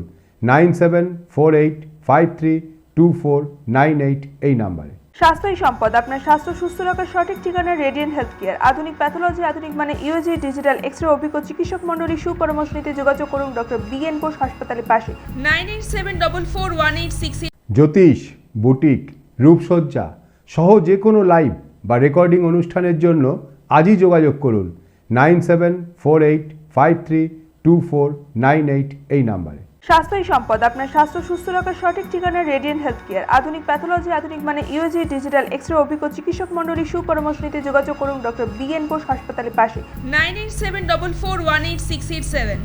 9748532498 এই নাম্বারে। স্বাস্থ্যই সম্পদ, আপনার স্বাস্থ্য সুস্থ রাখার সঠিক ঠিকানা রেডিয়েন্ট হেলথ কেয়ার। আধুনিক প্যাথোলজি, আধুনিক মানে ইউজি, ডিজিটাল এক্স-রে, অভিজ্ঞ চিকিৎসক মণ্ডলী, সুপরামর্শ নিতে যোগাযোগ করুন ডক্টর BN বোস হাসপাতালের পাশে 9874418687। জ্যোতিষ, বুটিক, রূপসজ্জা সহ যে কোনো লাইভ বা রেকর্ডিং অনুষ্ঠানের জন্য আজই যোগাযোগ করুন 9748532498 এই নাম্বারে। স্বাস্থ্যই সম্পদ, আপনার স্বাস্থ্য সুস্থ রাখার সঠিক ঠিকানা রেডিয়েন্ট হেলথ কেয়ার। আধুনিক প্যাথোলজি, আধুনিক মানে ইউজি, ডিজিটাল এক্স-রে, অভিজ্ঞ চিকিৎসক মণ্ডলী, সুপরামর্শ নিতে যোগাযোগ করুন ডক্টর BN বোস হাসপাতালের পাশে 9874418687।